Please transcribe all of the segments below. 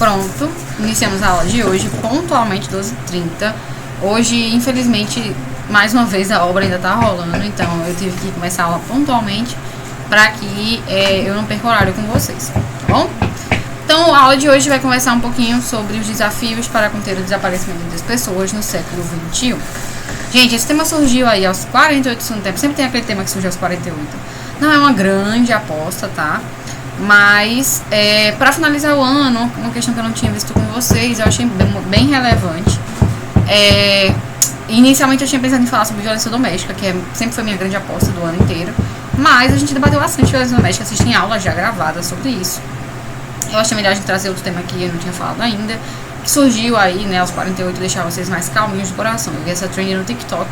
Pronto, iniciamos a aula de hoje pontualmente 12h30. Hoje, infelizmente, mais uma vez a obra ainda tá rolando, então eu tive que começar a aula pontualmente para que eu não perca horário com vocês, tá bom? Então, a aula de hoje vai conversar um pouquinho sobre os desafios para conter o desaparecimento das pessoas no século XXI. Gente, esse tema surgiu aí aos 48 do segundo tempo, sempre tem aquele tema que surge aos 48. Não é uma grande aposta, tá? Mas, para finalizar o ano, uma questão que eu não tinha visto com vocês, eu achei bem relevante. Inicialmente eu tinha pensado em falar sobre violência doméstica, que sempre foi minha grande aposta do ano inteiro. Mas a gente debateu bastante violência doméstica, assistem aulas já gravadas sobre isso. Eu achei melhor a gente trazer outro tema que eu não tinha falado ainda, que surgiu aí, né, aos 48, deixar vocês mais calminhos de coração. Eu vi essa trend no TikTok.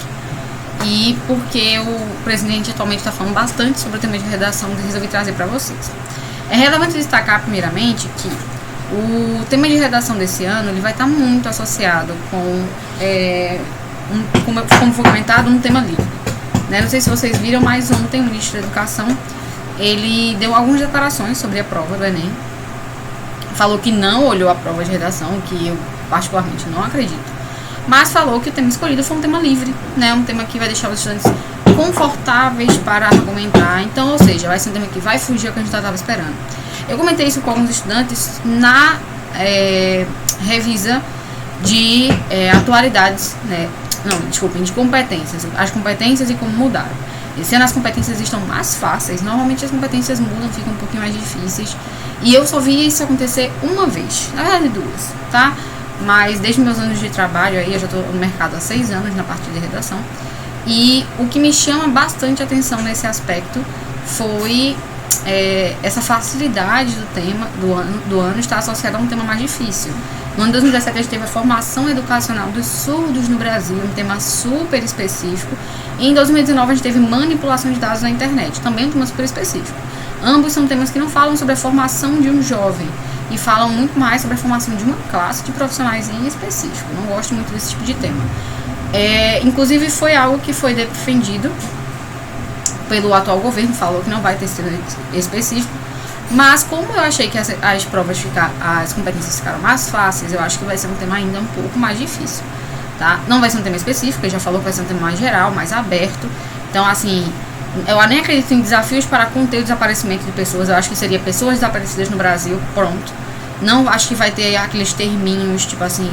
E porque o presidente atualmente está falando bastante sobre o tema de redação, eu resolvi trazer para vocês. É relevante destacar, primeiramente, que o tema de redação desse ano ele vai estar muito associado com, como foi comentado, um tema livre. Né? Não sei se vocês viram, mas ontem o ministro da Educação ele deu algumas declarações sobre a prova do Enem. Falou que não olhou a prova de redação, que eu particularmente não acredito. Mas falou que o tema escolhido foi um tema livre, né? Um tema que vai deixar os estudantes confortáveis para argumentar. Então, ou seja, vai ser um tema que vai fugir ao que a gente estava esperando. Eu comentei isso com alguns estudantes na revisa de atualidades, né? Não, desculpem, de competências. As competências e como mudaram. Esse ano as competências estão mais fáceis. Normalmente as competências mudam, ficam um pouquinho mais difíceis. E eu só vi isso acontecer uma vez, na verdade duas, tá? Mas desde meus anos de trabalho aí, eu já estou no mercado há 6 anos na parte de redação. E o que me chama bastante atenção nesse aspecto foi essa facilidade do tema do ano estar associada a um tema mais difícil. No ano de 2017 a gente teve a formação educacional dos surdos no Brasil, um tema super específico. E em 2019 a gente teve manipulação de dados na internet, também um tema super específico. Ambos são temas que não falam sobre a formação de um jovem e falam muito mais sobre a formação de uma classe de profissionais em específico. Não gosto muito desse tipo de tema. Inclusive foi algo que foi defendido pelo atual governo, falou que não vai ter sido específico, mas como eu achei que as provas as competências ficaram mais fáceis, eu acho que vai ser um tema ainda um pouco mais difícil, tá? Não vai ser um tema específico, ele já falou que vai ser um tema mais geral, mais aberto. Então, assim, eu nem acredito em desafios para conter o desaparecimento de pessoas. Eu acho que seria pessoas desaparecidas no Brasil, pronto. Não acho que vai ter aqueles terminhos, tipo assim,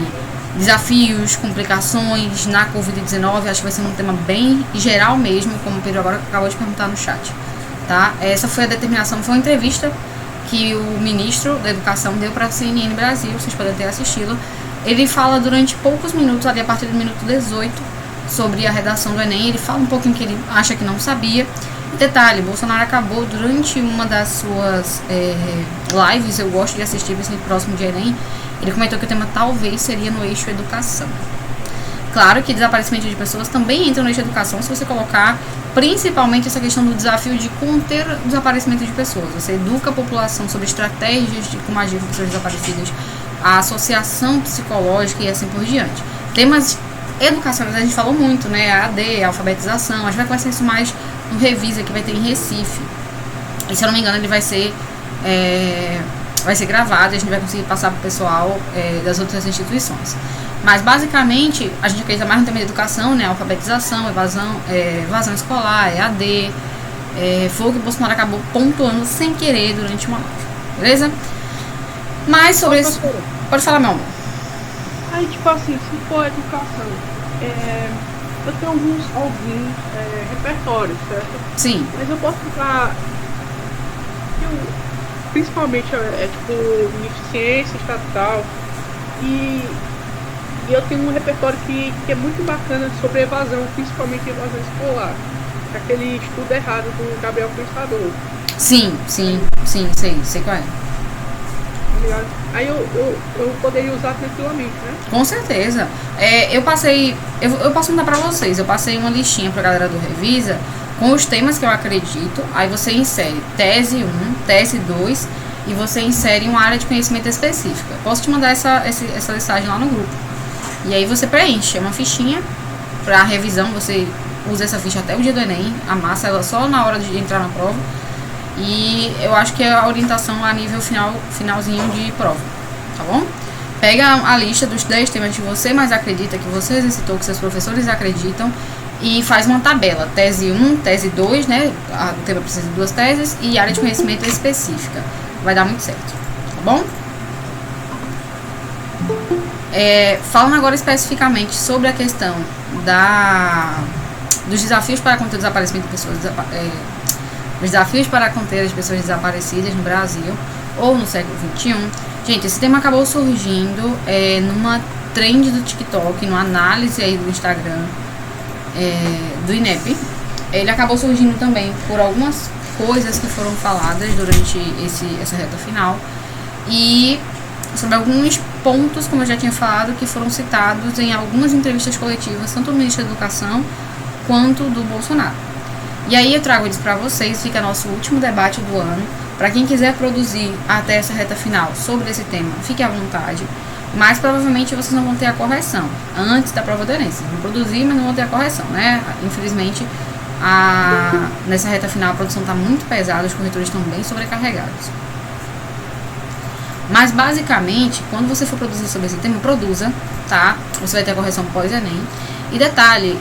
desafios, complicações na Covid-19. Acho que vai ser um tema bem geral mesmo, como o Pedro agora acabou de perguntar no chat, tá? Essa foi a determinação, foi uma entrevista que o ministro da Educação deu para a CNN Brasil, vocês podem até assisti-la. Ele fala durante poucos minutos, ali a partir do minuto 18, sobre a redação do Enem. Ele fala um pouquinho que ele acha que não sabia. Detalhe, Bolsonaro acabou durante uma das suas lives, eu gosto de assistir, principalmente próximo de Enem, ele comentou que o tema talvez seria no eixo educação. Claro que desaparecimento de pessoas também entra no eixo educação, se você colocar principalmente essa questão do desafio de conter o desaparecimento de pessoas. Você educa a população sobre estratégias de como agir com pessoas desaparecidas, a associação psicológica e assim por diante. Temas educacionais a gente falou muito, né? A AD, a alfabetização. A gente vai conhecer isso mais no Revisa, que vai ter em Recife. E se eu não me engano, ele vai ser gravado e a gente vai conseguir passar para o pessoal das outras instituições. Mas basicamente a gente acredita mais no tema de educação, né? Alfabetização, evasão escolar, EAD. Foi o que o Bolsonaro acabou pontuando sem querer durante uma live. Beleza? Mas sobre isso. Pode falar, meu amor. Aí, tipo assim, se for educação, eu tenho alguns repertórios, certo? Sim. Mas eu posso ficar. Principalmente, tipo, ministro de ciência estatal. E eu tenho um repertório que é muito bacana sobre evasão, principalmente evasão escolar. Aquele estudo errado do Gabriel Pensador. Sim, sei qual é. Aí eu poderia usar tranquilamente, né? Com certeza. Eu posso mandar pra vocês. Eu passei uma listinha pra galera do Revisa com os temas que eu acredito. Aí você insere tese 1, tese 2 e você insere uma área de conhecimento específica. Posso te mandar essa listagem lá no grupo. E aí você preenche, é uma fichinha pra revisão. Você usa essa ficha até o dia do Enem, amassa ela só na hora de entrar na prova. E eu acho que é a orientação a nível finalzinho de prova. tá bom? Pega a lista dos 10 temas que você mais acredita, que você exercitou, que seus professores acreditam, e faz uma tabela, tese 1, tese 2, né, o tema precisa de 2 teses, e área de conhecimento específica. Vai dar muito certo, tá bom? Falando agora especificamente sobre a questão dos desafios para conter o desaparecimento de pessoas, os desafios para conter as pessoas desaparecidas no Brasil ou no século XXI. Gente, esse tema acabou surgindo numa trend do TikTok, numa análise aí do Instagram, do INEP. Ele acabou surgindo também por algumas coisas que foram faladas durante essa reta final e sobre alguns pontos, como eu já tinha falado, que foram citados em algumas entrevistas coletivas, tanto do ministro da Educação quanto do Bolsonaro. E aí eu trago isso para vocês, fica nosso último debate do ano. Para quem quiser produzir até essa reta final sobre esse tema, fique à vontade, mas provavelmente vocês não vão ter a correção antes da prova do Enem. Vocês vão produzir, mas não vão ter a correção, né? Infelizmente, nessa reta final a produção está muito pesada, os corretores estão bem sobrecarregados. Mas basicamente, quando você for produzir sobre esse tema, produza, tá? Você vai ter a correção pós-Enem. E detalhe,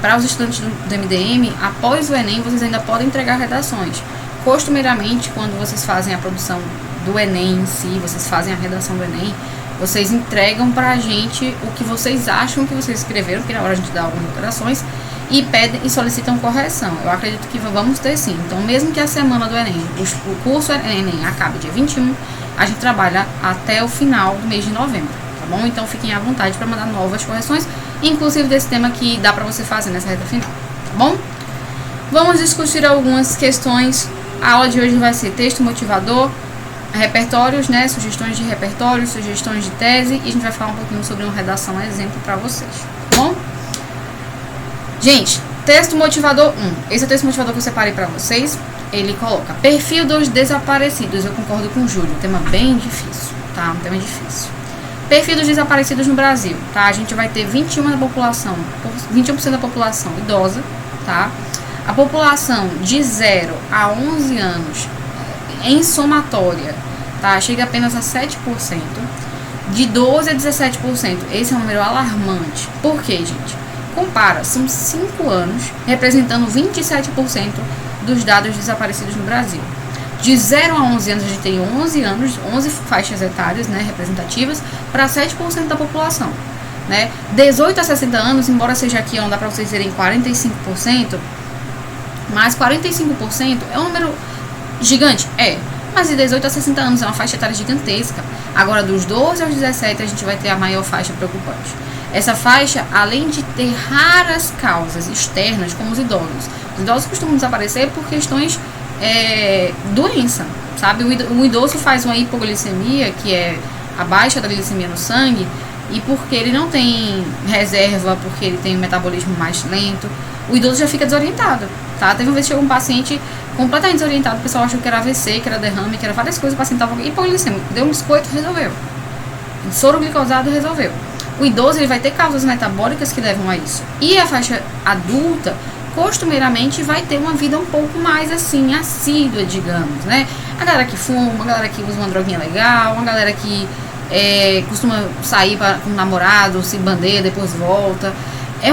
para os estudantes do MDM, após o Enem, vocês ainda podem entregar redações. Costumeiramente, quando vocês fazem a produção do Enem em si, vocês fazem a redação do Enem, vocês entregam pra gente o que vocês acham que vocês escreveram, porque na hora a gente dá algumas alterações, e pedem e solicitam correção. Eu acredito que vamos ter sim. Então, mesmo que a semana do Enem, o curso Enem acabe dia 21, a gente trabalha até o final do mês de novembro, tá bom? Então, fiquem à vontade para mandar novas correções, inclusive desse tema que dá pra você fazer nessa reta final, tá bom? Vamos discutir algumas questões. A aula de hoje vai ser texto motivador, repertórios, né, sugestões de repertórios, sugestões de tese, e a gente vai falar um pouquinho sobre uma redação exemplo para vocês, tá bom? Gente, texto motivador 1. Esse é o texto motivador que eu separei para vocês. Ele coloca perfil dos desaparecidos. Eu concordo com o Júlio, um tema bem difícil, tá? Um tema difícil. Perfil dos desaparecidos no Brasil, tá? A gente vai ter 21% da população idosa, tá? A população de 0 a 11 anos, em somatória, tá? Chega apenas a 7%. De 12 a 17%. Esse é um número alarmante. Por quê, gente? Compara, são 5 anos, representando 27% dos dados desaparecidos no Brasil. De 0 a 11 anos, a gente tem 11 faixas etárias, né, representativas, para 7% da população. Né? 18 a 60 anos, embora seja aqui, não dá para vocês verem 45%, mas 45% é um número gigante, mas de 18 a 60 anos é uma faixa etária gigantesca. Agora, dos 12 aos 17, a gente vai ter a maior faixa preocupante. Essa faixa, além de ter raras causas externas, como os idosos costumam desaparecer por questões doença, sabe? O idoso faz uma hipoglicemia, que é a baixa da glicemia no sangue, e porque ele não tem reserva, porque ele tem um metabolismo mais lento, o idoso já fica desorientado, tá? Teve uma vez que chegou um paciente completamente desorientado, o pessoal achou que era AVC, que era derrame, que era várias coisas, o paciente estava hipoglicêmico, deu um biscoito, resolveu. Soro glicosado, resolveu. O idoso, ele vai ter causas metabólicas que levam a isso. E a faixa adulta, costumeiramente, vai ter uma vida um pouco mais, assim, assídua, digamos, né? A galera que fuma, a galera que usa uma droguinha legal, uma galera que costuma sair com um namorado, se bandeia, depois volta. É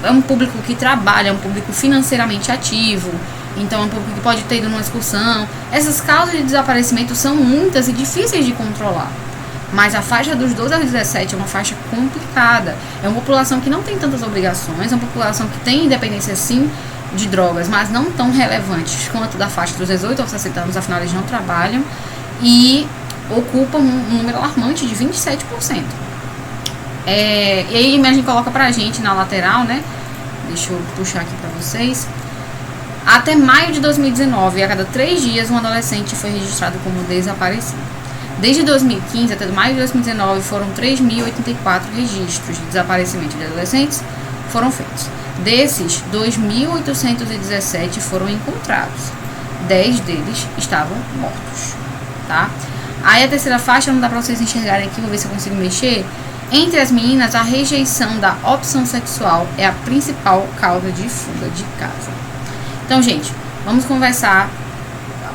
um público que trabalha, é um público financeiramente ativo, então é um público que pode ter ido numa excursão. Essas causas de desaparecimento são muitas e difíceis de controlar. Mas a faixa dos 12 aos 17 é uma faixa complicada. É uma população que não tem tantas obrigações, é uma população que tem independência sim de drogas, mas não tão relevantes quanto da faixa dos 18 aos 60 anos, afinal eles não trabalham, e ocupam um número alarmante de 27%. E aí a gente coloca pra gente na lateral, né? Deixa eu puxar aqui pra vocês. Até maio de 2019, a cada 3 dias, um adolescente foi registrado como desaparecido. Desde 2015 até maio de 2019, foram 3.084 registros de desaparecimento de adolescentes foram feitos. Desses, 2.817 foram encontrados. 10 deles estavam mortos, tá? Aí a terceira faixa, não dá pra vocês enxergarem aqui, vou ver se eu consigo mexer. Entre as meninas, a rejeição da opção sexual é a principal causa de fuga de casa. Então, gente, vamos conversar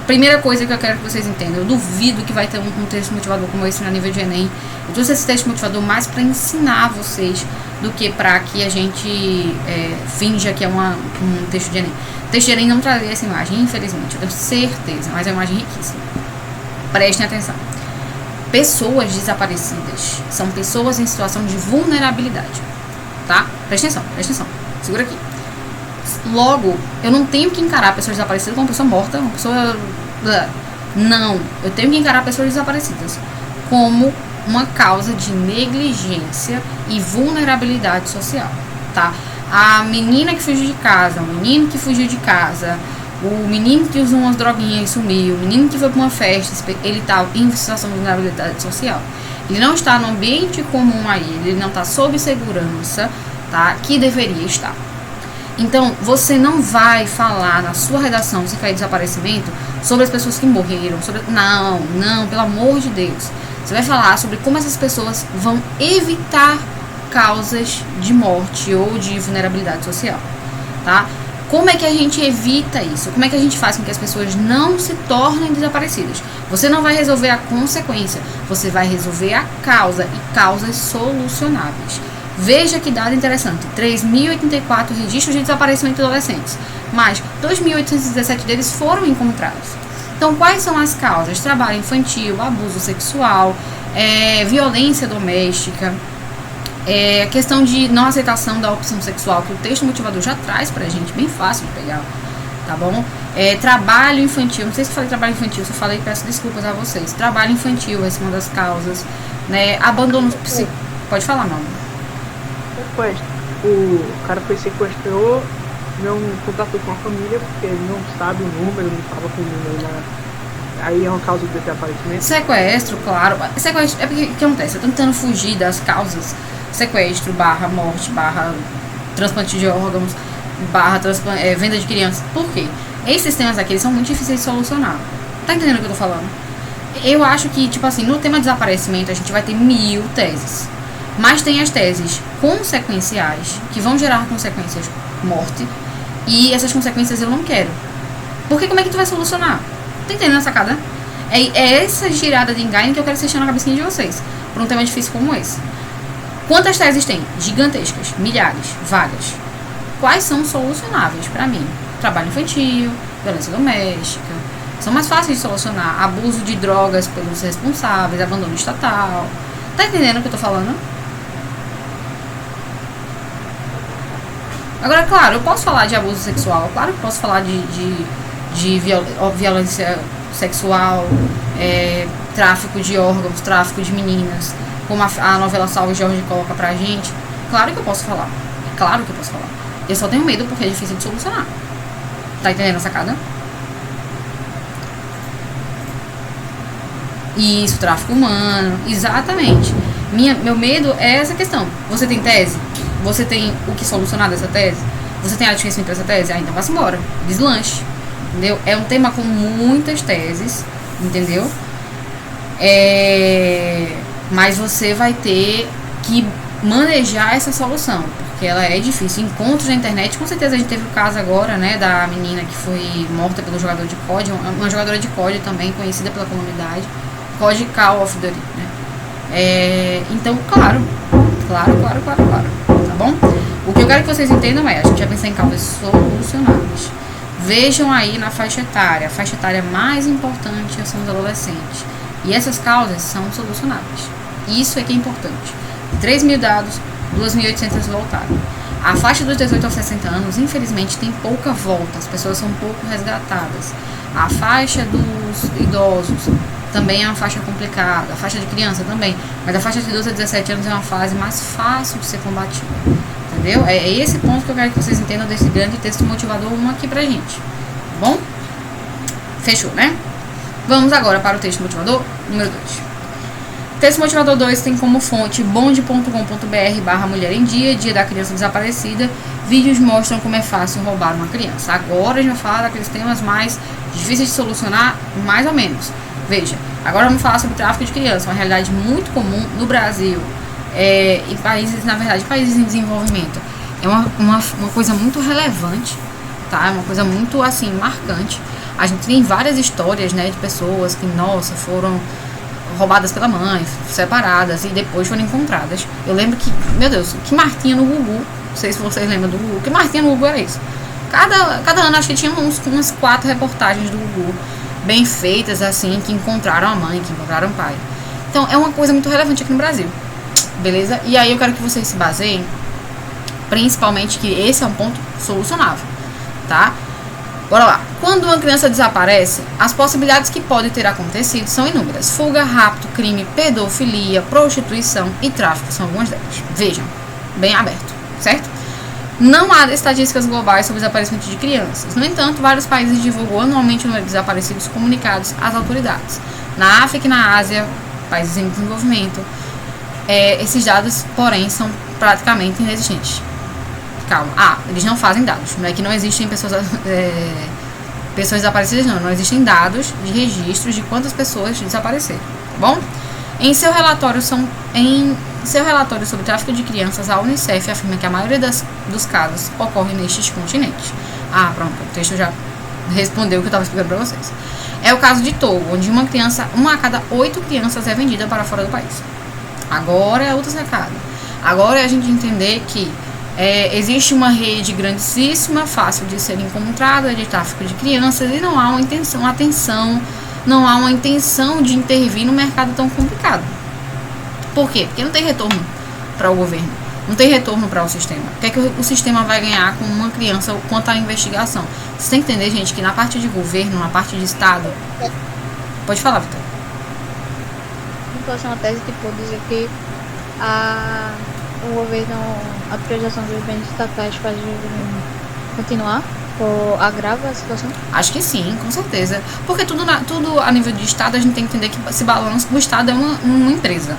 Primeira coisa que eu quero que vocês entendam, eu duvido que vai ter um texto motivador como esse no nível de Enem. Eu trouxe esse texto motivador mais para ensinar vocês do que para que a gente finja que é um texto de Enem. O texto de Enem não trazia essa imagem, infelizmente, eu tenho certeza, mas é uma imagem riquíssima. Prestem atenção. Pessoas desaparecidas são pessoas em situação de vulnerabilidade, tá? Presta atenção, segura aqui. Logo, eu não tenho que encarar pessoas desaparecidas como uma pessoa morta, uma pessoa... Não, eu tenho que encarar pessoas desaparecidas como uma causa de negligência e vulnerabilidade social, tá? A menina que fugiu de casa, o menino que fugiu de casa, o menino que usou umas droguinhas e sumiu, o menino que foi para uma festa, ele está em situação de vulnerabilidade social. Ele não está no ambiente comum a ele não está sob segurança, tá? Que deveria estar. Então, você não vai falar na sua redação, se cair desaparecimento, sobre as pessoas que morreram. Não, pelo amor de Deus. Você vai falar sobre como essas pessoas vão evitar causas de morte ou de vulnerabilidade social, tá? Como é que a gente evita isso? Como é que a gente faz com que as pessoas não se tornem desaparecidas? Você não vai resolver a consequência, você vai resolver a causa e causas solucionáveis. Veja que dado interessante, 3.084 registros de desaparecimento de adolescentes, mas 2.817 deles foram encontrados. Então, quais são as causas? Trabalho infantil, abuso sexual, violência doméstica, questão de não aceitação da opção sexual, que o texto motivador já traz pra gente, bem fácil de pegar, tá bom? Trabalho infantil, não sei se eu falei trabalho infantil, se eu falei, peço desculpas a vocês. Trabalho infantil, essa é uma das causas, né? Abandono psicológico. Pode falar, não. O cara foi sequestrou, não contatou com a família, porque ele não sabe o número, não estava com o número aí é uma causa de desaparecimento. Sequestro, claro. Sequestro, porque o que acontece? Eu tô tentando fugir das causas. Sequestro, /morte, /transplante de órgãos, venda de crianças. Por quê? Esses temas aqui, eles são muito difíceis de solucionar. Tá entendendo o que eu tô falando? Eu acho que, tipo assim, no tema desaparecimento, a gente vai ter 1000 teses. Mas tem as teses consequenciais, que vão gerar consequências morte, e essas consequências eu não quero. Porque como é que tu vai solucionar? Tá entendendo a sacada? É essa girada de engane que eu quero deixar na cabecinha de vocês, por um tema difícil como esse. Quantas teses tem? Gigantescas, milhares, várias. Quais são solucionáveis pra mim? Trabalho infantil, violência doméstica, são mais fáceis de solucionar. Abuso de drogas pelos responsáveis, abandono estatal. Tá entendendo o que eu tô falando? Agora, claro, eu posso falar de abuso sexual, claro que posso falar de violência sexual, tráfico de órgãos, tráfico de meninas, como a novela Salve Jorge coloca pra gente. Claro que eu posso falar, eu só tenho medo porque é difícil de solucionar. Tá entendendo a sacada? Isso, tráfico humano, exatamente. Meu medo é essa questão. Você tem tese? Você tem o que solucionar dessa tese? Você tem área de conhecimento dessa tese? Então vá-se embora, deslanche, entendeu? É um tema com muitas teses, entendeu? Mas você vai ter que manejar essa solução, porque ela é difícil. Encontros na internet, com certeza a gente teve o caso agora, né, da menina que foi morta pelo jogador de COD, uma jogadora de COD também, conhecida pela comunidade, COD Call of Duty, né? Então, claro, tá bom? O que eu quero que vocês entendam a gente vai pensar em causas solucionáveis. Vejam aí na faixa etária, a faixa etária mais importante são os adolescentes, e essas causas são solucionáveis. Isso é que é importante. 3.000 dados, 2.800 voltaram. A faixa dos 18 aos 60 anos, infelizmente, tem pouca volta, as pessoas são pouco resgatadas. A faixa dos idosos também é uma faixa complicada, a faixa de criança também, mas a faixa de 12 a 17 anos é uma fase mais fácil de ser combatida, entendeu? É esse ponto que eu quero que vocês entendam desse grande texto motivador 1 aqui pra gente, tá bom? Fechou, né? Vamos agora para o texto motivador número 2. Texto motivador 2 tem como fonte bonde.com.br/mulher em dia da criança desaparecida. Vídeos mostram como é fácil roubar uma criança. Agora a gente vai falar daqueles temas mais difíceis de solucionar, mais ou menos. Veja, agora vamos falar sobre tráfico de crianças, uma realidade muito comum no Brasil e países, na verdade, países em desenvolvimento. É uma coisa muito relevante, tá? É uma coisa muito, assim, marcante. A gente tem várias histórias, né, de pessoas que, nossa, foram roubadas pela mãe, separadas e depois foram encontradas. Eu lembro que, meu Deus, que martinha no Gugu, não sei se vocês lembram do Gugu, que martinha no Gugu era isso. Cada ano acho que tinha umas 4 reportagens do Gugu bem feitas, assim, que encontraram a mãe, que encontraram o pai. Então é uma coisa muito relevante aqui no Brasil, beleza? E aí eu quero que vocês se baseiem, principalmente que esse é um ponto solucionável, tá? Bora lá. Quando uma criança desaparece, as possibilidades que podem ter acontecido são inúmeras. Fuga, rapto, crime, pedofilia, prostituição e tráfico são algumas delas. Vejam, bem aberto, certo? Não há estatísticas globais sobre o desaparecimento de crianças. No entanto, vários países divulgam anualmente o número de desaparecidos comunicados às autoridades. Na África e na Ásia, países em desenvolvimento, esses dados, porém, são praticamente inexistentes. Calma. Eles não fazem dados. Não é que não existem pessoas desaparecidas, não. Não existem dados de registros de quantas pessoas desapareceram. Tá bom? Em seu relatório sobre tráfico de crianças, a Unicef afirma que a maioria dos casos ocorre nestes continentes. Pronto. O texto já respondeu o que eu estava explicando para vocês. É o caso de Togo, onde uma a cada 8 crianças é vendida para fora do país. Agora é outro recado. Agora é a gente entender que existe uma rede grandíssima, fácil de ser encontrada, de tráfico de crianças, e não há uma intenção de intervir no mercado tão complicado. Por quê? Porque não tem retorno para o governo, não tem retorno para o sistema. O que é que o sistema vai ganhar com uma criança quanto à investigação? Você tem que entender, gente, que na parte de governo, na parte de Estado... Pode falar, Vitor. Então, essa é uma tese que pode dizer que o governo, a priorização dos bens estatais faz o governo continuar ou agrava a situação? Acho que sim, com certeza. Porque tudo a nível de Estado, a gente tem que entender que se balança, o Estado é uma empresa.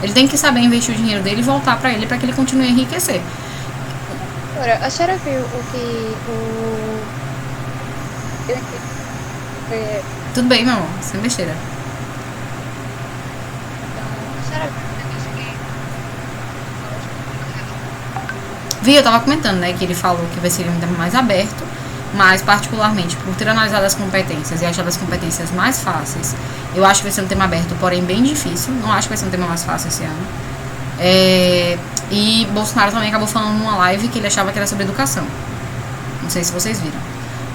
Ele tem que saber investir o dinheiro dele e voltar para ele para que ele continue a enriquecer. Agora, a senhora viu o que Tudo bem, meu amor, sem besteira. Então, a senhora viu eu tava comentando, né, que ele falou que vai ser um tema mais aberto, mas particularmente por ter analisado as competências e achado as competências mais fáceis, eu acho que vai ser um tema aberto, porém bem difícil. Não acho que vai ser um tema mais fácil esse ano. E Bolsonaro também acabou falando numa live que ele achava que era sobre educação. Não sei se vocês viram.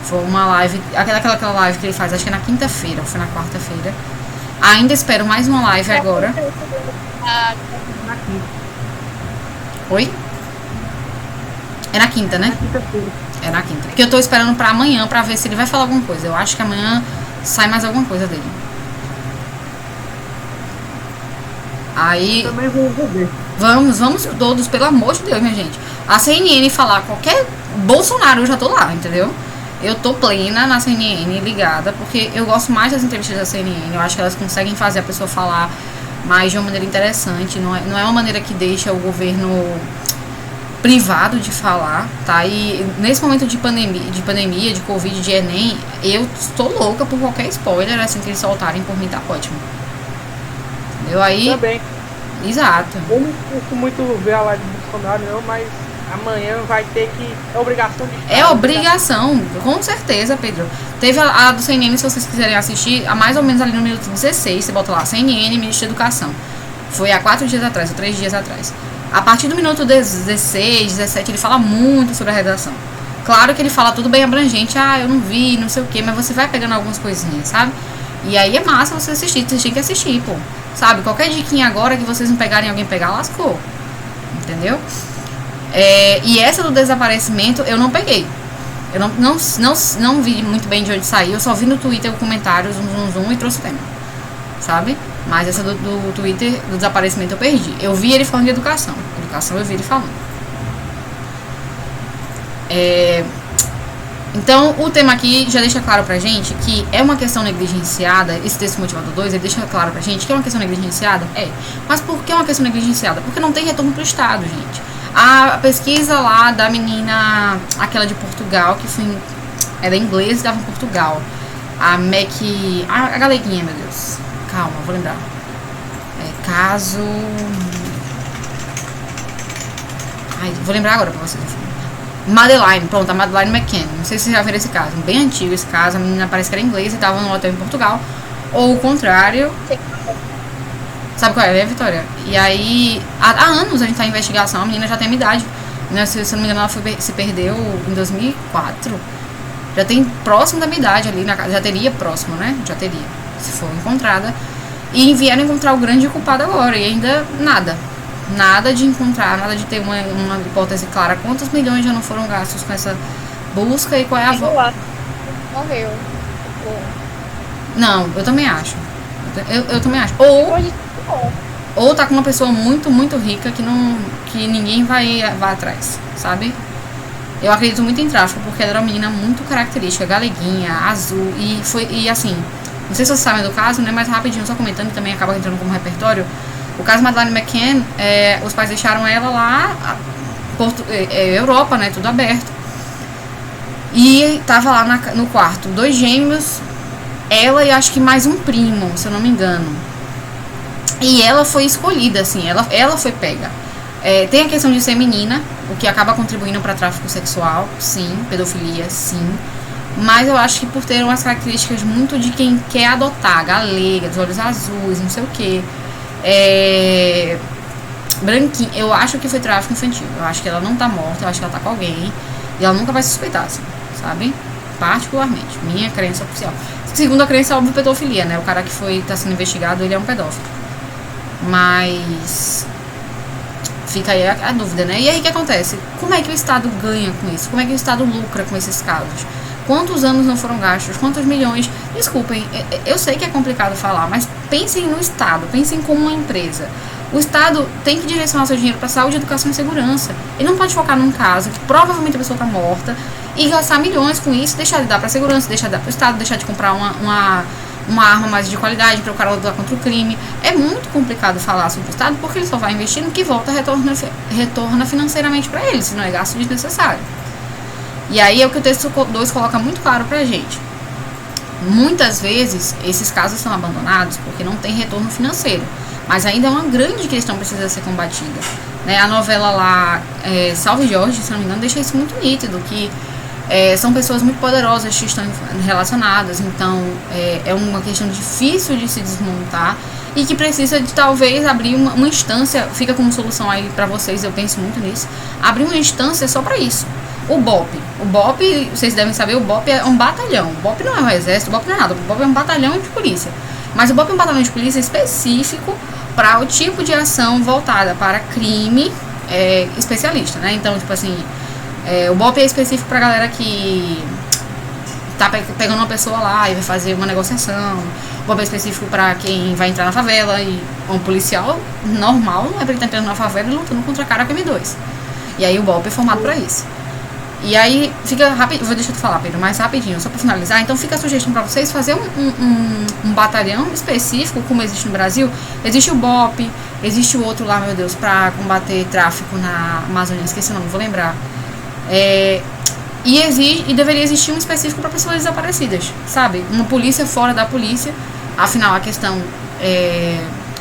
Foi uma live, aquela live que ele faz, acho que é na quinta-feira, ou foi na quarta-feira. Ainda espero mais uma live agora. Oi? É na quinta, né? É na quinta. Porque eu tô esperando pra amanhã pra ver se ele vai falar alguma coisa. Eu acho que amanhã sai mais alguma coisa dele. Aí. Também vou ver. Vamos todos, pelo amor de Deus, minha gente. A CNN falar qualquer Bolsonaro, eu já tô lá, entendeu? Eu tô plena na CNN, ligada, porque eu gosto mais das entrevistas da CNN. Eu acho que elas conseguem fazer a pessoa falar mais de uma maneira interessante. Não é uma maneira que deixa o governo privado de falar, tá? E nesse momento de pandemia, de Covid, de Enem, eu estou louca por qualquer spoiler, assim, que eles soltarem, por mim tá ótimo. Entendeu? Aí... Também. Exato. Eu não curto muito ver a live do Bolsonaro, não, mas amanhã vai ter que... É obrigação de estar. É obrigação, com certeza, Pedro. Teve a do CNN, se vocês quiserem assistir, a mais ou menos ali no minuto 16, você bota lá, CNN, Ministro da Educação. Foi há 4 dias atrás, ou 3 dias atrás. A partir do minuto 16, 17, ele fala muito sobre a redação. Claro que ele fala tudo bem abrangente, eu não vi, não sei o que, mas você vai pegando algumas coisinhas, sabe? E aí é massa você assistir, vocês têm que assistir, pô. Sabe? Qualquer diquinha agora que vocês não pegarem alguém pegar, lascou. Entendeu? E essa do desaparecimento eu não peguei. Eu não vi muito bem de onde saiu, eu só vi no Twitter o comentário, zoom, e trouxe o tema. Sabe? Mas essa do Twitter, do desaparecimento, eu perdi. Eu vi ele falando de educação. Educação eu vi ele falando. Então, o tema aqui já deixa claro pra gente que é uma questão negligenciada. Esse texto motivador 2, ele deixa claro pra gente que é uma questão negligenciada? Mas por que é uma questão negligenciada? Porque não tem retorno pro Estado, gente. A pesquisa lá da menina, aquela de Portugal, que foi... Era inglês e estava em Portugal. A galeguinha, meu Deus. Calma, vou lembrar. Vou lembrar agora pra vocês. Madeline, pronto, a Madeline McCann. Não sei se vocês já viram esse caso. Bem antigo esse caso. A menina parece que era inglesa e estava no hotel em Portugal. Ou o contrário. Sabe qual é, né, Vitória? E aí, há anos a gente tá em investigação. A menina já tem a minha idade. Né? Se eu não me engano, ela se perdeu em 2004. Já tem próximo da minha idade ali na casa. Já teria próximo, né? Já teria, se for encontrada. E vieram encontrar o grande culpado agora. E ainda nada de encontrar, nada de ter uma hipótese clara. Quantos milhões já não foram gastos com essa busca e qual é a volta? Morreu. Não, eu também acho. Eu também acho. Ou tá com uma pessoa muito, muito rica que ninguém vai atrás, sabe? Eu acredito muito em tráfico, porque ela era uma menina muito característica, galeguinha, azul, e assim, não sei se vocês sabem do caso, né, mas rapidinho, só comentando, que também acaba entrando como repertório. O caso Madeline McCann, os pais deixaram ela lá, Europa, né, tudo aberto, e tava lá no quarto 2 gêmeos, ela e acho que mais um primo, se eu não me engano, e ela foi escolhida, assim, ela foi pega. Tem a questão de ser menina, o que acaba contribuindo para tráfico sexual, sim, pedofilia, sim. Mas eu acho que por ter umas características muito de quem quer adotar, galega, dos olhos azuis, não sei o que, branquinha, eu acho que foi tráfico infantil. Eu acho que ela não tá morta, eu acho que ela tá com alguém, e ela nunca vai suspeitar, assim, sabe? Particularmente, minha crença oficial. Segundo a crença, óbvio, pedofilia, né? O cara que tá sendo investigado, ele é um pedófilo. Mas fica aí a dúvida, né? E aí o que acontece? Como é que o Estado ganha com isso? Como é que o Estado lucra com esses casos? Quantos anos não foram gastos? Quantos milhões? Desculpem, eu sei que é complicado falar, mas pensem no Estado, pensem como uma empresa. O Estado tem que direcionar seu dinheiro para saúde, educação e segurança. Ele não pode focar num caso que provavelmente a pessoa está morta e gastar milhões com isso, deixar de dar para a segurança, deixar de dar para o Estado, deixar de comprar uma arma mais de qualidade para o cara lutar contra o crime. É muito complicado falar sobre o Estado, porque ele só vai investir no que volta, retorna financeiramente para ele, se não é gasto desnecessário. E aí é o que o texto 2 coloca muito claro pra gente. Muitas vezes esses casos são abandonados porque não tem retorno financeiro, mas ainda é uma grande questão que precisa ser combatida, né? A novela lá, Salve Jorge, se não me engano, deixa isso muito nítido, que são pessoas muito poderosas que estão relacionadas, então é uma questão difícil de se desmontar e que precisa de talvez abrir uma instância, fica como solução aí pra vocês, eu penso muito nisso, abrir uma instância só pra isso. O BOP, vocês devem saber, o BOP é um batalhão. O BOP não é um exército, o BOP não é nada. O BOP é um batalhão de polícia. Mas o BOP é um batalhão de polícia específico para o tipo de ação voltada para crime especialista, né? Então, tipo assim, o BOP é específico para galera que tá pegando uma pessoa lá e vai fazer uma negociação. O BOP é específico para quem vai entrar na favela e um policial normal não é para ele estar entrando na favela e lutando contra a cara com M2. E aí o BOP é formado para isso. E aí fica rápido, vou deixar eu falar, Pedro, mais rapidinho, só para finalizar. Então fica a sugestão para vocês fazer um batalhão específico, como existe no Brasil. Existe o BOP, existe o outro lá, meu Deus, para combater tráfico na Amazônia, esqueci o nome, vou lembrar. E deveria existir um específico para pessoas desaparecidas, sabe? Uma polícia fora da polícia. Afinal, a questão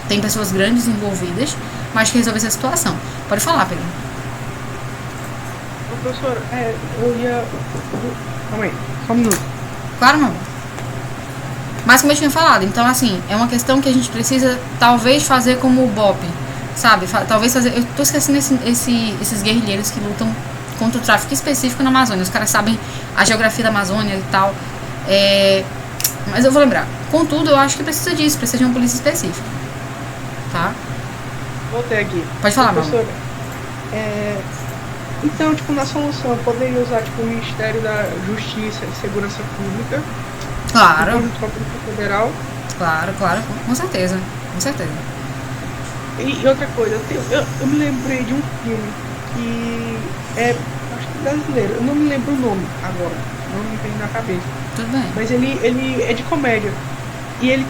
tem pessoas grandes envolvidas, mas que resolver essa situação. Pode falar, Pedro. Professor, eu ia... Calma aí, só um minuto. Claro, meu amor. Mas como eu tinha falado, então assim, é uma questão que a gente precisa talvez fazer como o BOP, sabe? Talvez fazer... Eu tô esquecendo esses guerrilheiros que lutam contra o tráfico específico na Amazônia. Os caras sabem a geografia da Amazônia e tal. Mas eu vou lembrar. Contudo, eu acho que precisa disso, precisa de uma polícia específica. Tá? Voltei aqui. Pode falar, professor. Então, tipo, na solução, eu poderia usar, tipo, o Ministério da Justiça e Segurança Pública. Claro. Junto com a Polícia Federal. Claro, com certeza. Com certeza. E outra coisa, eu me lembrei de um filme que acho que brasileiro, eu não me lembro o nome agora, não me vem na cabeça. Tudo bem. Mas ele é de comédia. E ele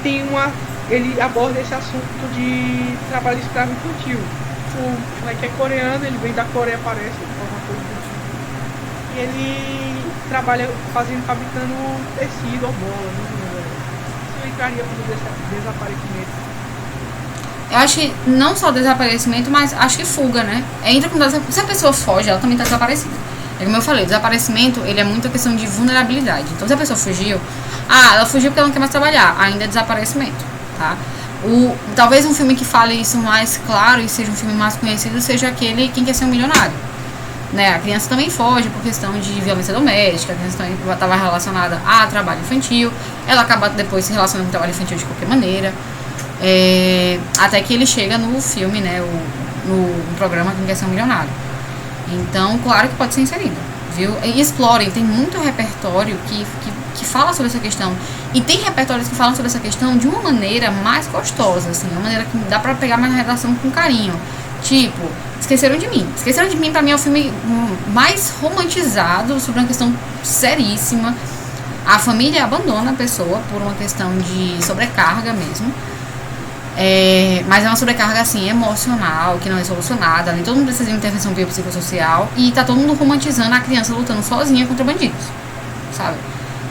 ele aborda esse assunto de trabalho escravo infantil. O moleque é coreano, ele vem da Coreia, parece, alguma coisa do tipo. E ele trabalha fabricando tecido ou bola, isso entraria como desaparecimento. Eu acho que não só desaparecimento, mas acho que fuga, né? Se a pessoa foge, ela também tá desaparecida. É como eu falei, o desaparecimento, ele é muito a questão de vulnerabilidade. Então, se a pessoa fugiu, ela fugiu porque ela não quer mais trabalhar, ainda é desaparecimento, tá? Talvez um filme que fale isso mais claro e seja um filme mais conhecido seja aquele Quem Quer Ser um Milionário, né? A criança também foge por questão de violência doméstica, a criança também estava relacionada a trabalho infantil, ela acaba depois se relacionando com trabalho infantil de qualquer maneira, até que ele chega no filme, né? No programa Quem Quer Ser um Milionário. Então, claro que pode ser inserido, viu? E explorem, tem muito repertório que fala sobre essa questão. E tem repertórios que falam sobre essa questão de uma maneira mais gostosa, assim, uma maneira que dá pra pegar mais na redação com carinho. Tipo, Esqueceram de Mim. Esqueceram de Mim, pra mim, é o filme mais romantizado sobre uma questão seríssima. A família abandona a pessoa por uma questão de sobrecarga mesmo. Mas é uma sobrecarga assim emocional que não é solucionada, todo mundo precisa de intervenção biopsicossocial e tá todo mundo romantizando a criança lutando sozinha contra bandidos, sabe?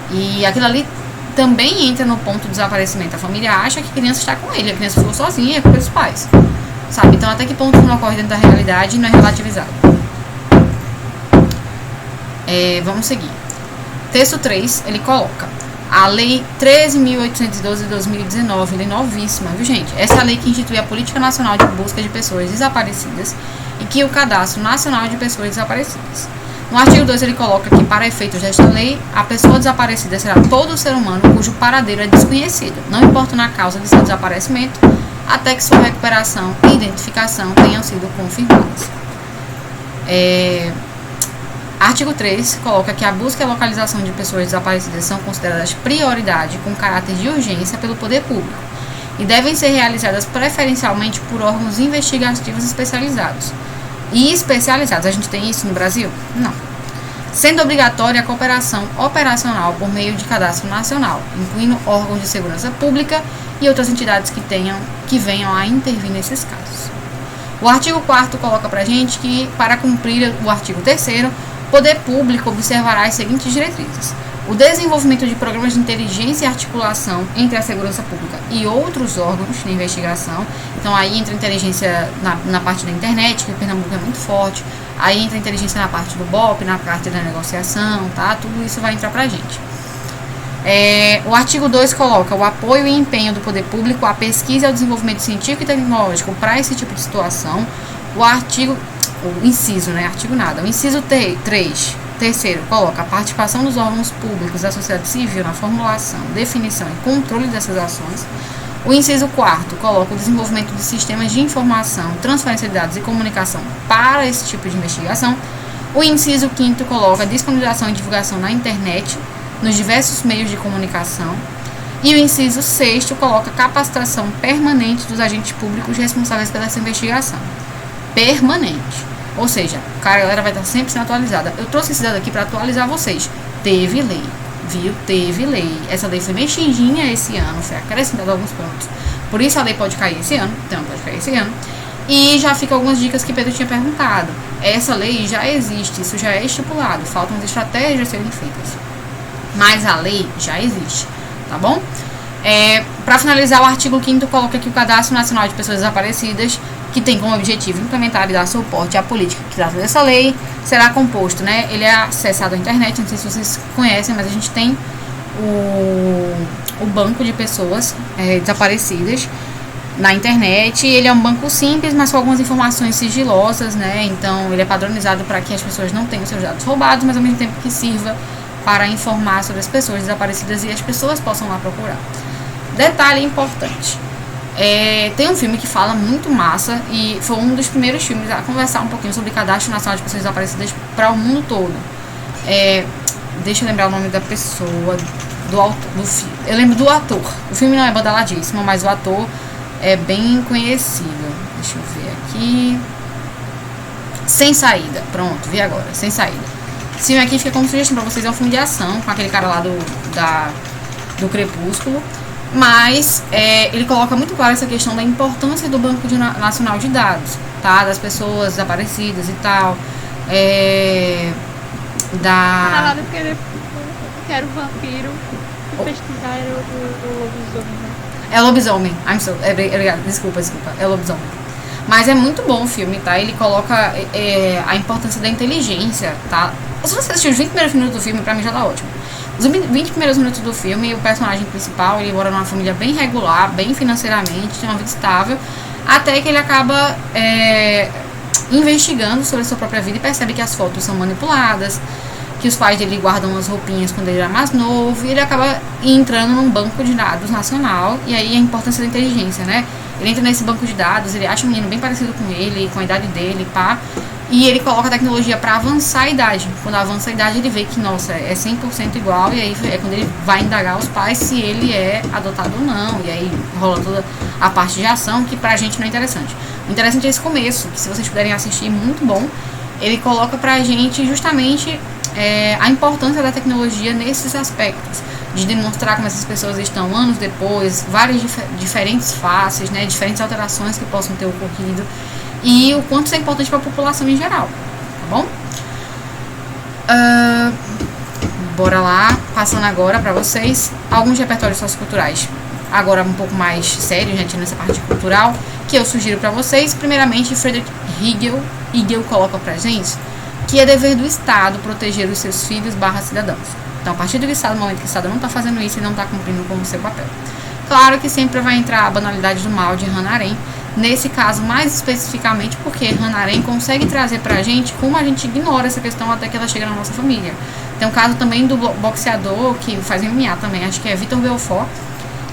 E aquilo ali também entra no ponto do desaparecimento. A família acha que a criança está com ele, a criança ficou sozinha, é culpa dos pais, sabe? Então até que ponto não ocorre dentro da realidade e não é relativizado. Vamos seguir. Texto 3, ele coloca a Lei 13.812 de 2019, lei novíssima, viu, gente? Essa é a lei que institui a Política Nacional de Busca de Pessoas Desaparecidas e que o Cadastro Nacional de Pessoas Desaparecidas. No artigo 2, ele coloca que, para efeitos desta lei, a pessoa desaparecida será todo ser humano cujo paradeiro é desconhecido, não importa na causa de seu desaparecimento, até que sua recuperação e identificação tenham sido confirmadas. Artigo 3 coloca que a busca e a localização de pessoas desaparecidas são consideradas prioridade com caráter de urgência pelo poder público e devem ser realizadas preferencialmente por órgãos investigativos especializados. E especializados, a gente tem isso no Brasil? Não. Sendo obrigatória a cooperação operacional por meio de cadastro nacional, incluindo órgãos de segurança pública e outras entidades que venham a intervir nesses casos. O artigo 4º coloca pra gente que, para cumprir o artigo 3º, o poder público observará as seguintes diretrizes: o desenvolvimento de programas de inteligência e articulação entre a segurança pública e outros órgãos de investigação. Então aí entra a inteligência na parte da internet, que em Pernambuco é muito forte. Aí entra a inteligência na parte do BOP, na parte da negociação, tá? Tudo isso vai entrar pra gente. O artigo 2 coloca o apoio e empenho do poder público à pesquisa e ao desenvolvimento científico e tecnológico para esse tipo de situação. O inciso 3, terceiro, coloca a participação dos órgãos públicos da sociedade civil na formulação, definição e controle dessas ações. O inciso 4º coloca o desenvolvimento de sistemas de informação, transferência de dados e comunicação para esse tipo de investigação. O inciso 5º coloca a disponibilização e divulgação na internet, nos diversos meios de comunicação. E o inciso 6º coloca capacitação permanente dos agentes públicos responsáveis pela essa investigação. Permanente. Ou seja, a galera vai estar sempre sendo atualizada. Eu trouxe esse dado aqui para atualizar vocês. Teve lei, viu? Teve lei. Essa lei foi mexidinha esse ano, foi acrescentado alguns pontos. Por isso a lei pode cair esse ano. Então pode cair esse ano. E já fica algumas dicas que Pedro tinha perguntado. Essa lei já existe, isso já é estipulado. Faltam as estratégias a serem feitas. Mas a lei já existe, tá bom? Para finalizar, o artigo 5º coloca que o Cadastro Nacional de Pessoas Desaparecidas, que tem como objetivo implementar e dar suporte à política que trata dessa lei, será composto, né? Ele é acessado à internet, não sei se vocês conhecem, mas a gente tem o banco de pessoas desaparecidas na internet. Ele é um banco simples, mas com algumas informações sigilosas, né? Então ele é padronizado para que as pessoas não tenham seus dados roubados, mas ao mesmo tempo que sirva para informar sobre as pessoas desaparecidas e as pessoas possam lá procurar. Detalhe importante: tem um filme que fala muito massa e foi um dos primeiros filmes a conversar um pouquinho sobre Cadastro Nacional de Pessoas Desaparecidas para o mundo todo. Deixa eu lembrar o nome da pessoa, do filme. Eu lembro do ator. O filme não é badaladíssimo, mas o ator é bem conhecido. Deixa eu ver aqui. Sem Saída. Pronto, vi agora. Sem Saída. Esse filme aqui fica como sugestão para vocês. É um filme de ação com aquele cara lá do Crepúsculo. Mas ele coloca muito claro essa questão da importância do Banco Nacional de Dados, tá? Das pessoas desaparecidas e tal. Que era o vampiro e pesquisar era o lobisomem, né? É lobisomem. Obrigada, desculpa. É lobisomem. Mas é muito bom o filme, tá? Ele coloca a importância da inteligência, tá? Se você assistir os 20 primeiros minutos do filme, pra mim já tá ótimo. Os 20 primeiros minutos do filme, o personagem principal, ele mora numa família bem regular, bem financeiramente, tem uma vida estável, até que ele acaba investigando sobre a sua própria vida e percebe que as fotos são manipuladas, que os pais dele guardam as roupinhas quando ele era mais novo, e ele acaba entrando num banco de dados nacional, e aí a importância da inteligência, né? Ele entra nesse banco de dados, ele acha um menino bem parecido com ele, com a idade dele, pá, e ele coloca a tecnologia para avançar a idade. Quando avança a idade, ele vê que, nossa, é 100% igual, e aí é quando ele vai indagar os pais se ele é adotado ou não, e aí rola toda a parte de ação, que pra gente não é interessante. O interessante é esse começo, que se vocês puderem assistir, muito bom. Ele coloca pra gente justamente a importância da tecnologia nesses aspectos, de demonstrar como essas pessoas estão anos depois, várias diferentes faces, né, diferentes alterações que possam ter ocorrido, e o quanto isso é importante para a população em geral, tá bom? Bora lá, passando agora para vocês alguns repertórios socioculturais, agora um pouco mais sérios, gente, nessa parte cultural, que eu sugiro para vocês. Primeiramente, Friedrich Hegel coloca pra gente que é dever do Estado proteger os seus filhos / cidadãos. Então, a partir do momento que o Estado não está fazendo isso e não está cumprindo com o seu papel. Claro que sempre vai entrar a banalidade do mal de Hannah Arendt, nesse caso mais especificamente porque Hannah Arendt consegue trazer pra gente como a gente ignora essa questão até que ela chega na nossa família. Tem um caso também do boxeador que faz MMA também, acho que é Vitor Belfort,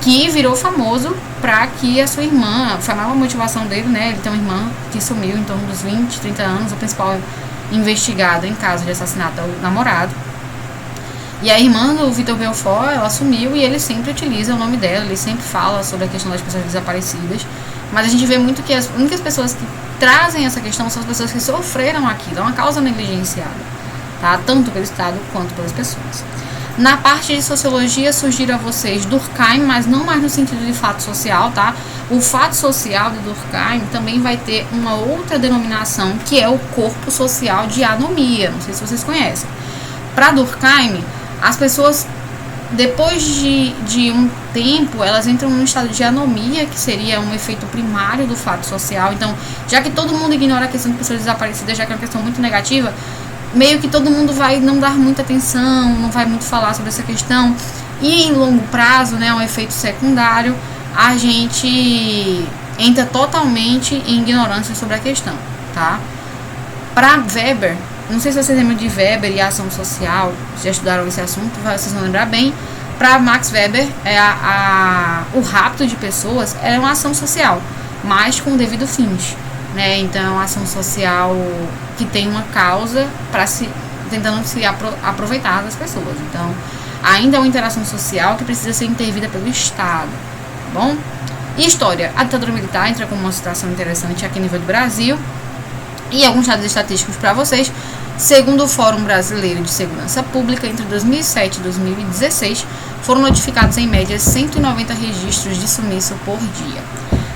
que virou famoso pra que a sua irmã, foi a maior motivação dele, né? Ele tem uma irmã que sumiu em torno dos 20, 30 anos, o principal investigado em caso de assassinato é o namorado. E a irmã do Vitor Belfort, ela sumiu e ele sempre utiliza o nome dela, ele sempre fala sobre a questão das pessoas desaparecidas. Mas a gente vê muito que as únicas pessoas que trazem essa questão são as pessoas que sofreram aquilo, é uma causa negligenciada, tá? Tanto pelo Estado quanto pelas pessoas. Na parte de sociologia, sugiro a vocês Durkheim, mas não mais no sentido de fato social, tá? O fato social de Durkheim também vai ter uma outra denominação, que é o corpo social de anomia. Não sei se vocês conhecem. Para Durkheim, as pessoas, depois de um tempo, elas entram num estado de anomia, que seria um efeito primário do fato social. Então, já que todo mundo ignora a questão de pessoas desaparecidas, já que é uma questão muito negativa, meio que todo mundo vai não dar muita atenção, não vai muito falar sobre essa questão, e em longo prazo, né, um efeito secundário, a gente entra totalmente em ignorância sobre a questão, tá? Para Weber, não sei se vocês lembram de Weber e a ação social, já estudaram esse assunto, vocês vão lembrar bem. Para Max Weber, o rapto de pessoas é uma ação social, mas com devido fins, né? Então, é uma ação social que tem uma causa para tentando se aproveitar das pessoas. Então, ainda é uma interação social que precisa ser intervida pelo Estado, tá bom? E história, a ditadura militar entra como uma situação interessante aqui a nível do Brasil. E alguns dados estatísticos para vocês. Segundo o Fórum Brasileiro de Segurança Pública, entre 2007 e 2016, foram notificados em média 190 registros de sumiço por dia.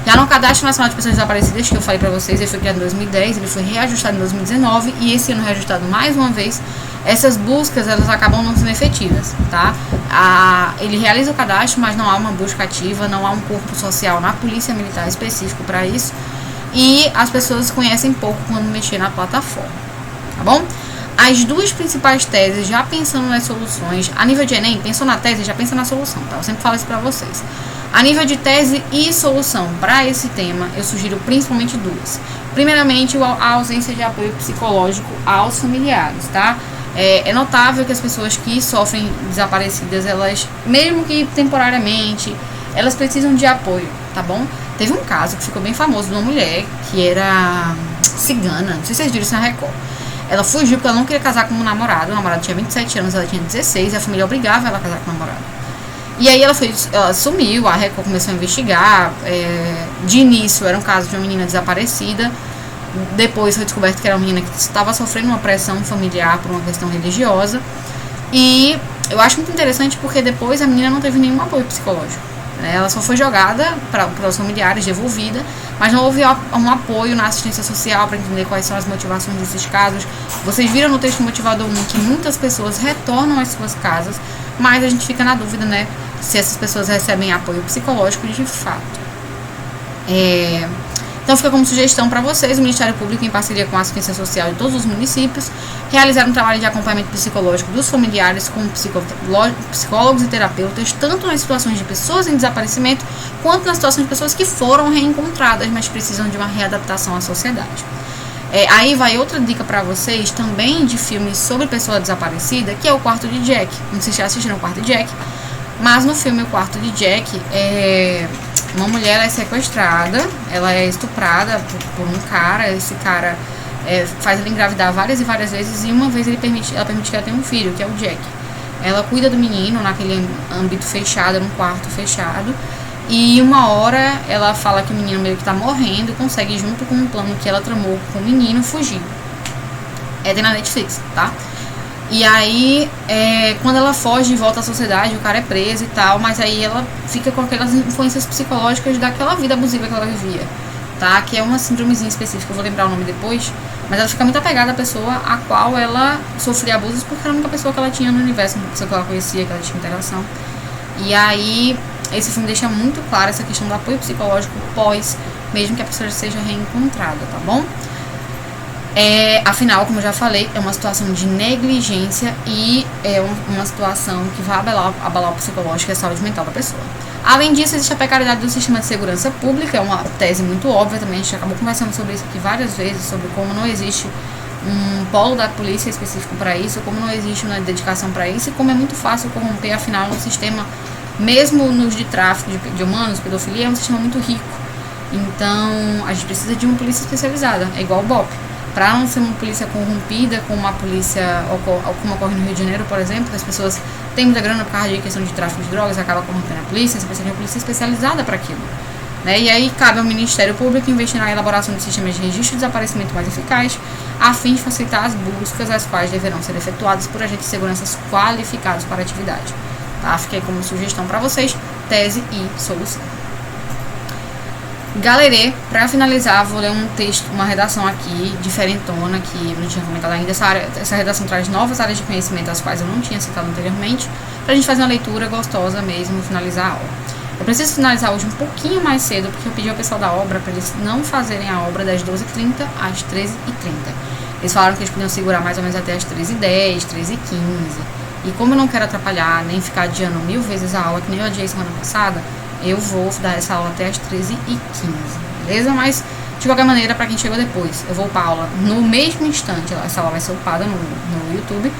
Já no Cadastro Nacional de Pessoas Desaparecidas, que eu falei para vocês, ele foi criado em 2010, ele foi reajustado em 2019 e esse ano reajustado mais uma vez. Essas buscas, elas acabam não sendo efetivas, tá? Ele realiza o cadastro, mas não há uma busca ativa, não há um corpo social na Polícia Militar específico para isso. E as pessoas conhecem pouco quando mexer na plataforma, tá bom? As duas principais teses, já pensando nas soluções, a nível de Enem, pensou na tese, já pensa na solução, tá? Eu sempre falo isso pra vocês. A nível de tese e solução para esse tema, eu sugiro principalmente duas. Primeiramente, a ausência de apoio psicológico aos familiares, tá? É notável que as pessoas que sofrem desaparecidas, elas, mesmo que temporariamente, elas precisam de apoio, tá bom? Teve um caso que ficou bem famoso de uma mulher que era cigana, não sei se vocês viram isso na Record. Ela fugiu porque ela não queria casar com um namorado. O namorado tinha 27 anos, ela tinha 16, e a família obrigava ela a casar com o namorado. E aí ela sumiu, a Record começou a investigar. De início era um caso de uma menina desaparecida. Depois foi descoberto que era uma menina que estava sofrendo uma pressão familiar por uma questão religiosa. E eu acho muito interessante porque depois a menina não teve nenhum apoio psicológico. Ela só foi jogada para os familiares, devolvida, mas não houve um apoio na assistência social para entender quais são as motivações desses casos. Vocês viram no texto motivador 1 que muitas pessoas retornam às suas casas, mas a gente fica na dúvida, né, se essas pessoas recebem apoio psicológico de fato. Então fica como sugestão para vocês, o Ministério Público, em parceria com a assistência social de todos os municípios, realizar um trabalho de acompanhamento psicológico dos familiares com psicólogos e terapeutas, tanto nas situações de pessoas em desaparecimento, quanto nas situações de pessoas que foram reencontradas, mas precisam de uma readaptação à sociedade. Aí vai outra dica para vocês também de filmes sobre pessoa desaparecida, que é O Quarto de Jack. Não sei se já assistiram O Quarto de Jack, mas no filme O Quarto de Jack, uma mulher é sequestrada, ela é estuprada por um cara, esse cara faz ela engravidar várias e várias vezes, e uma vez ela permite que ela tenha um filho, que é o Jack. Ela cuida do menino naquele âmbito fechado, num quarto fechado, e uma hora ela fala que o menino meio que tá morrendo e consegue, junto com um plano que ela tramou com o menino, fugir. Tem na Netflix, tá? E aí, quando ela foge e volta à sociedade, o cara é preso e tal, mas aí ela fica com aquelas influências psicológicas daquela vida abusiva que ela vivia, tá? Que é uma síndromezinha específica, eu vou lembrar o nome depois, mas ela fica muito apegada à pessoa a qual ela sofria abusos, porque era a única pessoa que ela tinha no universo, uma pessoa que ela conhecia, que ela tinha interação. E aí, esse filme deixa muito claro essa questão do apoio psicológico pós, mesmo que a pessoa seja reencontrada, tá bom? Afinal, como eu já falei, é uma situação de negligência e é uma situação que vai abalar o psicológico e a saúde mental da pessoa. Além disso, existe a precariedade do sistema de segurança pública, é uma tese muito óbvia também, a gente acabou conversando sobre isso aqui várias vezes, sobre como não existe um polo da polícia específico para isso, como não existe uma dedicação para isso, e como é muito fácil corromper, afinal, um sistema, mesmo nos de tráfico de humanos, pedofilia, é um sistema muito rico. Então, a gente precisa de uma polícia especializada, é igual o BOP. Para não ser uma polícia corrompida, como a polícia, como ocorre no Rio de Janeiro, por exemplo, que as pessoas têm muita grana por causa de questão de tráfico de drogas, acaba corrompendo a polícia, você precisa de uma polícia especializada para aquilo. E aí cabe ao Ministério Público investir na elaboração de sistemas de registro de desaparecimento mais eficaz, a fim de facilitar as buscas, as quais deverão ser efetuadas por agentes de segurança qualificados para a atividade. Tá? Fiquei como sugestão para vocês, tese e solução. Galerê, para finalizar, vou ler um texto, uma redação aqui, diferentona, que eu não tinha comentado ainda. Essa redação traz novas áreas de conhecimento, as quais eu não tinha citado anteriormente, para a gente fazer uma leitura gostosa mesmo e finalizar a aula. Eu preciso finalizar hoje um pouquinho mais cedo, porque eu pedi ao pessoal da obra para eles não fazerem a obra das 12h30 às 13h30. Eles falaram que eles podiam segurar mais ou menos até as 13h10, 13h15. E como eu não quero atrapalhar, nem ficar adiando 1000 vezes a aula, que nem eu adiei semana passada, eu vou dar essa aula até as 13h15, beleza? Mas, de qualquer maneira, para quem chegou depois, eu vou upar a aula no mesmo instante. Essa aula vai ser upada no YouTube,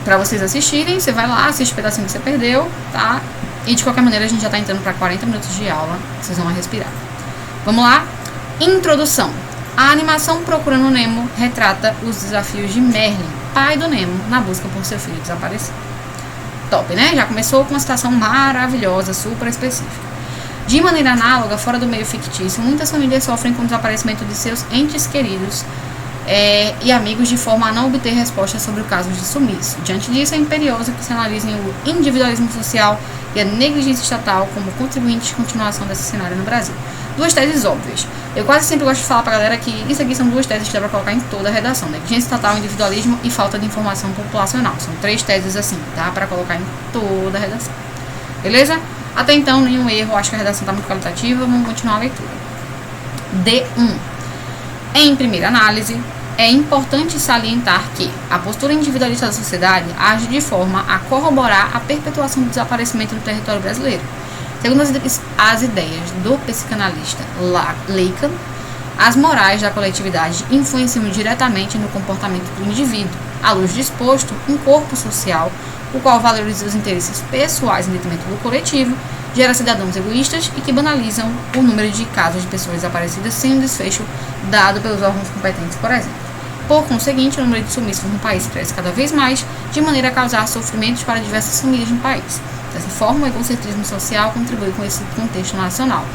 para vocês assistirem. Você vai lá, assiste o pedacinho que você perdeu, tá? E, de qualquer maneira, a gente já tá entrando para 40 minutos de aula, vocês vão lá respirar. Vamos lá? Introdução. A animação Procurando Nemo retrata os desafios de Merlin, pai do Nemo, na busca por seu filho desaparecido. Top, né? Já começou com uma situação maravilhosa, super específica. De maneira análoga, fora do meio fictício, muitas famílias sofrem com o desaparecimento de seus entes queridos e amigos de forma a não obter respostas sobre o caso de sumiço. Diante disso, é imperioso que se analisem o individualismo social e a negligência estatal como contribuintes de continuação desse cenário no Brasil. Duas teses óbvias. Eu quase sempre gosto de falar pra galera que isso aqui são duas teses que dá pra colocar em toda a redação. Negligência estatal, individualismo e falta de informação populacional. São 3 teses assim, tá? Pra colocar em toda a redação. Beleza? Até então, nenhum erro. Acho que a redação tá muito qualitativa. Vamos continuar a leitura. D1. Em primeira análise, é importante salientar que a postura individualista da sociedade age de forma a corroborar a perpetuação do desaparecimento no território brasileiro. Segundo as ideias do psicanalista Lacan, as morais da coletividade influenciam diretamente no comportamento do indivíduo, à luz disposto um corpo social, o qual valoriza os interesses pessoais em detrimento do coletivo, gera cidadãos egoístas e que banalizam o número de casos de pessoas desaparecidas sem um desfecho dado pelos órgãos competentes, por exemplo. Por conseguinte, o número de sumiços no país cresce cada vez mais, de maneira a causar sofrimentos para diversas famílias no país. Dessa forma, o egocentrismo social contribui com esse contexto nacional.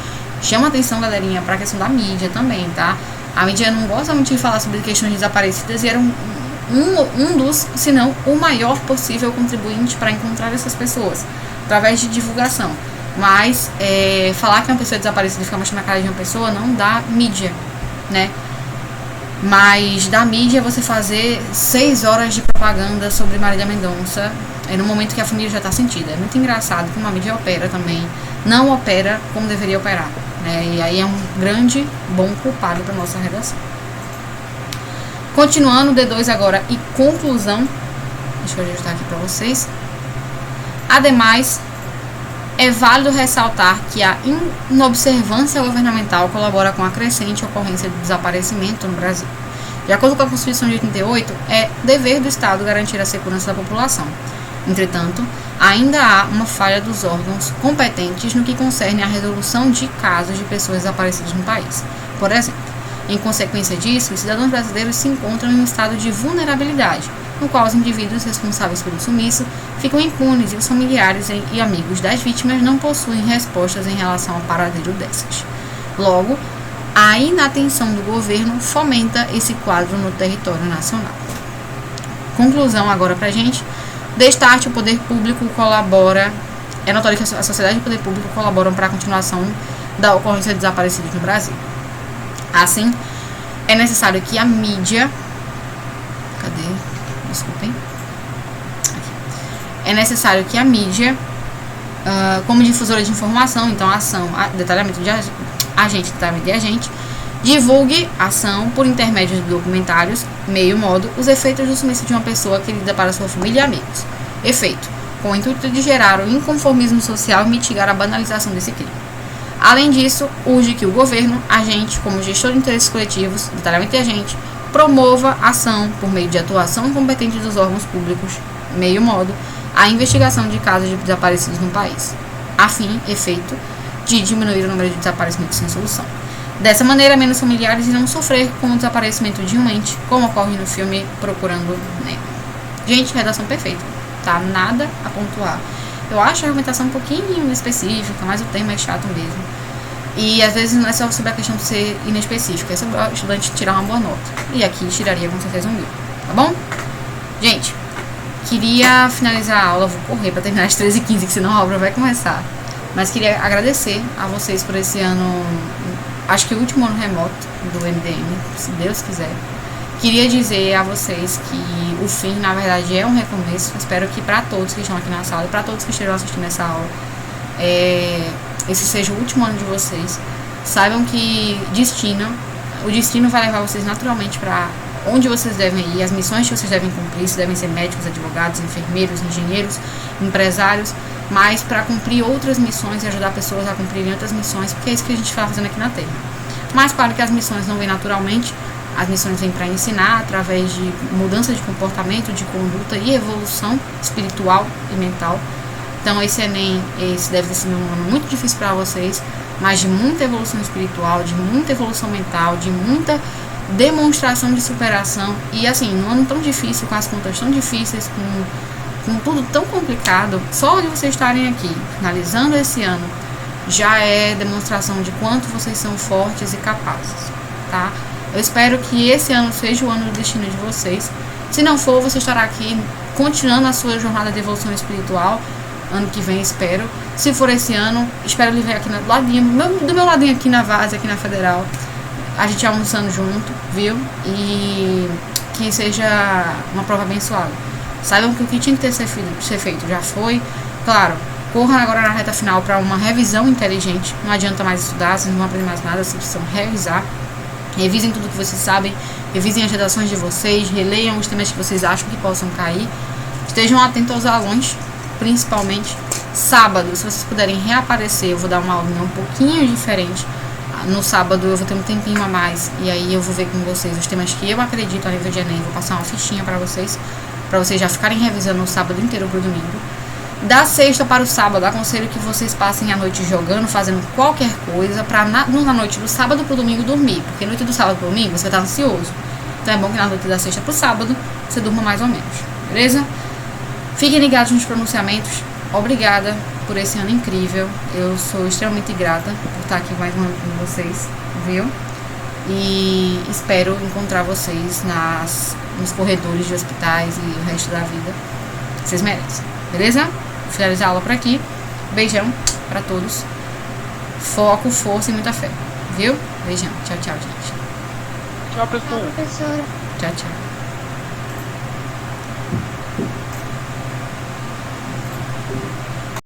Chama atenção, galerinha, para a questão da mídia também, tá? A mídia não gosta muito de falar sobre questões desaparecidas e era um dos, se não o maior possível contribuinte para encontrar essas pessoas, através de divulgação. Mas falar que uma pessoa é desaparecida e ficar mostrando a cara de uma pessoa não dá mídia, né? Mas da mídia você fazer 6 horas de propaganda sobre Marília Mendonça no momento que a família já está sentida. É muito engraçado como a mídia opera também. Não opera como deveria operar. né? E aí é um grande, bom culpado para nossa redação. Continuando, D2 agora e conclusão. Deixa eu ajustar aqui para vocês. Ademais, é válido ressaltar que a inobservância governamental colabora com a crescente ocorrência de desaparecimento no Brasil. De acordo com a Constituição de 88, é dever do Estado garantir a segurança da população. Entretanto, ainda há uma falha dos órgãos competentes no que concerne à resolução de casos de pessoas desaparecidas no país. Por exemplo, em consequência disso, os cidadãos brasileiros se encontram em um estado de vulnerabilidade, no qual os indivíduos responsáveis pelo sumiço ficam impunes e os familiares e amigos das vítimas não possuem respostas em relação ao paradeiro dessas. Logo, a inatenção do governo fomenta esse quadro no território nacional. Conclusão agora pra gente. Destarte, o poder público colabora, é notório que a sociedade e o poder público colaboram para a continuação da ocorrência de desaparecidos no Brasil. Assim, é necessário que a mídia... Desculpem. Aqui. É necessário que a mídia, como difusora de informação, então ação, detalhamento de agente, divulgue ação por intermédio de documentários, meio modo, os efeitos do sumiço de uma pessoa querida para sua família e amigos. Efeito, com o intuito de gerar o inconformismo social e mitigar a banalização desse crime. Além disso, urge que o governo, agente, como gestor de interesses coletivos, detalhamento de agente, promova ação por meio de atuação competente dos órgãos públicos, meio modo, a investigação de casos de desaparecidos no país, a fim, efeito, de diminuir o número de desaparecimentos sem solução. Dessa maneira, menos familiares irão sofrer com o desaparecimento de um ente, como ocorre no filme Procurando Nemo. Gente, redação perfeita, tá? Nada a pontuar. Eu acho a argumentação um pouquinho específica, mas o tema é chato mesmo. E às vezes não é só sobre a questão de ser inespecífica, é sobre o estudante tirar uma boa nota. E aqui tiraria com certeza 1.000, tá bom? Gente, queria finalizar a aula, vou correr para terminar às 13h15, que senão a obra vai começar. Mas queria agradecer a vocês por esse ano, acho que o último ano remoto do MDM, se Deus quiser. Queria dizer a vocês que o fim, na verdade, é um recomeço. Espero que para todos que estão aqui na sala e para todos que estejam assistindo essa aula, esse seja o último ano de vocês. Saibam que o destino vai levar vocês naturalmente para onde vocês devem ir, as missões que vocês devem cumprir, se devem ser médicos, advogados, enfermeiros, engenheiros, empresários, mas para cumprir outras missões e ajudar pessoas a cumprirem outras missões, porque é isso que a gente está fazendo aqui na Terra. Mas claro que as missões não vêm naturalmente, as missões vêm para ensinar através de mudança de comportamento, de conduta e evolução espiritual e mental. Então esse Enem, deve ter sido um ano muito difícil para vocês, mas de muita evolução espiritual, de muita evolução mental, de muita demonstração de superação. E assim, num ano tão difícil, com as contas tão difíceis, com tudo tão complicado, só de vocês estarem aqui, finalizando esse ano, já é demonstração de quanto vocês são fortes e capazes, tá? Eu espero que esse ano seja o ano do destino de vocês. Se não for, você estará aqui continuando a sua jornada de evolução espiritual. Ano que vem, espero. Se for esse ano, espero lhe ver aqui do ladinho, do meu ladinho aqui na Vaz, aqui na Federal. A gente almoçando junto, viu? E que seja uma prova abençoada. Saibam que o que tinha que ser feito já foi. Claro, corram agora na reta final para uma revisão inteligente. Não adianta mais estudar, vocês não vão aprender mais nada, vocês precisam revisar. Revisem tudo que vocês sabem, revisem as redações de vocês, releiam os temas que vocês acham que possam cair. Estejam atentos aos alunos, principalmente sábado, se vocês puderem reaparecer, eu vou dar uma aula um pouquinho diferente. No sábado eu vou ter um tempinho a mais, e aí eu vou ver com vocês os temas que eu acredito a nível de Enem. Vou passar uma fichinha para vocês já ficarem revisando o sábado inteiro pro domingo. Da sexta para o sábado, aconselho que vocês passem a noite jogando, fazendo qualquer coisa, pra na noite do sábado pro domingo dormir. Porque noite do sábado pro domingo você vai estar ansioso. Então é bom que na noite da sexta pro sábado você durma mais ou menos, beleza? Fiquem ligados nos pronunciamentos. Obrigada por esse ano incrível. Eu sou extremamente grata por estar aqui mais um ano com vocês, viu? E espero encontrar vocês nos corredores de hospitais e o resto da vida. Vocês merecem, beleza? Vou finalizar a aula por aqui. Beijão pra todos. Foco, força e muita fé, viu? Beijão. Tchau, tchau, gente. Tchau, pessoal. Professora. Tchau, tchau.